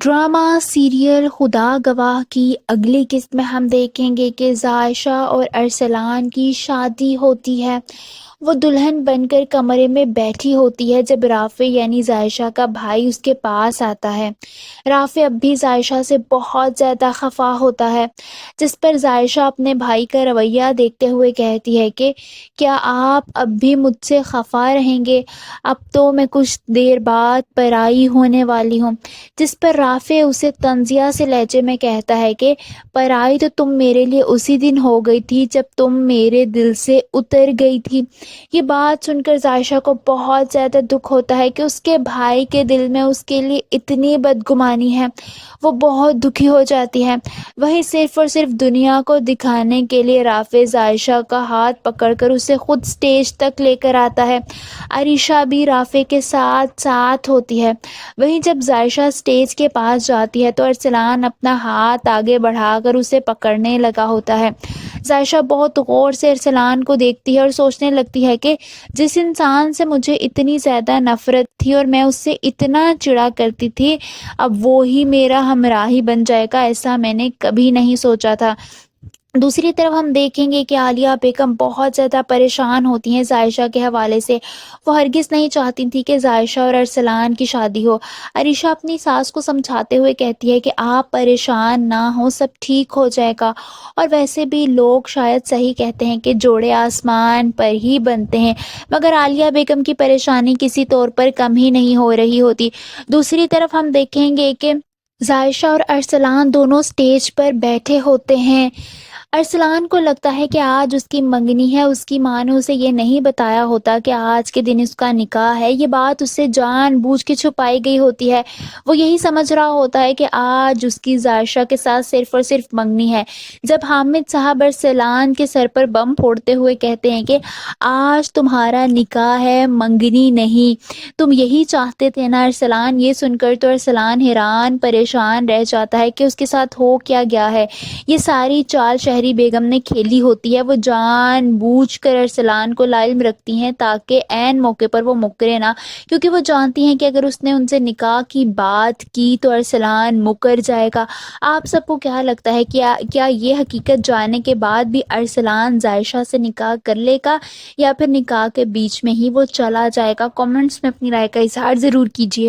Drama serial خدا گواہ کی اگلی قسط میں ہم دیکھیں گے کہ عائشہ اور ارسلان کی شادی ہوتی ہے۔ وہ دلہن بن کر کمرے میں بیٹھی ہوتی ہے جب رافع یعنی عائشہ کا بھائی اس کے پاس آتا ہے۔ رافع اب بھی عائشہ سے بہت زیادہ خفا ہوتا ہے، جس پر عائشہ اپنے بھائی کا رویہ دیکھتے ہوئے کہتی ہے کہ کیا آپ اب بھی مجھ سے خفا رہیں گے؟ اب تو میں کچھ دیر بعد پرائی ہونے والی ہوں، جس پر رافع اسے طنزیہ سے لہجے میں کہتا ہے کہ پرائی تو تم میرے لیے اسی دن ہو گئی تھی جب تم میرے دل سے اتر گئی تھی۔ یہ بات سن کر عائشہ کو بہت زیادہ دکھ ہوتا ہے کہ اس کے بھائی کے دل میں اس کے لیے اتنی بدگمانی ہے۔ وہ بہت دکھی ہو جاتی ہے۔ وہی صرف اور صرف دنیا کو دکھانے کے لیے رافع عائشہ کا ہاتھ پکڑ کر اسے خود سٹیج تک لے کر آتا ہے۔ عریشہ بھی رافع کے ساتھ ساتھ ہوتی ہے۔ وہیں جب عائشہ سٹیج کے پاس جاتی ہے تو ارسلان اپنا ہاتھ آگے بڑھا کر اسے پکڑنے لگا ہوتا ہے۔ عائشہ بہت غور سے ارسلان کو دیکھتی ہے اور سوچنے لگتی ہے کہ جس انسان سے مجھے اتنی زیادہ نفرت تھی اور میں اس سے اتنا چڑا کرتی تھی، اب وہی میرا ہمراہی بن جائے گا، ایسا میں نے کبھی نہیں سوچا تھا۔ دوسری طرف ہم دیکھیں گے کہ عالیہ بیگم بہت زیادہ پریشان ہوتی ہیں عائشہ کے حوالے سے۔ وہ ہرگز نہیں چاہتی تھی کہ عائشہ اور ارسلان کی شادی ہو۔ عریشہ اپنی ساس کو سمجھاتے ہوئے کہتی ہے کہ آپ پریشان نہ ہو، سب ٹھیک ہو جائے گا، اور ویسے بھی لوگ شاید صحیح کہتے ہیں کہ جوڑے آسمان پر ہی بنتے ہیں، مگر عالیہ بیگم کی پریشانی کسی طور پر کم ہی نہیں ہو رہی ہوتی۔ دوسری طرف ہم دیکھیں گے کہ عائشہ اور ارسلان دونوں سٹیج پر بیٹھے ہوتے ہیں۔ ارسلان کو لگتا ہے کہ آج اس کی منگنی ہے، اس کی ماں نے اسے یہ نہیں بتایا ہوتا کہ آج کے دن اس کا نکاح ہے، یہ بات اس سے جان بوجھ کے چھپائی گئی ہوتی ہے۔ وہ یہی سمجھ رہا ہوتا ہے کہ آج اس کی عائشہ کے ساتھ صرف اور صرف منگنی ہے، جب حامد صاحب ارسلان کے سر پر بم پھوڑتے ہوئے کہتے ہیں کہ آج تمہارا نکاح ہے، منگنی نہیں، تم یہی چاہتے تھے نا ارسلان۔ یہ سن کر تو ارسلان حیران پریشان رہ جاتا ہے کہ اس کے ساتھ ہو کیا گیا ہے۔ یہ ساری چال شہری بیگم نے کھیلی ہوتی ہے۔ وہ جان بوجھ کر ارسلان کو لاعلم رکھتی ہیں تاکہ عین موقع پر وہ مکرے نہ، کیونکہ وہ جانتی ہیں کہ اگر اس نے ان سے نکاح کی بات کی تو ارسلان مکر جائے گا۔ آپ سب کو کیا لگتا ہے، کیا یہ حقیقت جاننے کے بعد بھی ارسلان عائشہ سے نکاح کر لے گا یا پھر نکاح کے بیچ میں ہی وہ چلا جائے گا؟ کامنٹس میں اپنی رائے کا اظہار ضرور کیجیے۔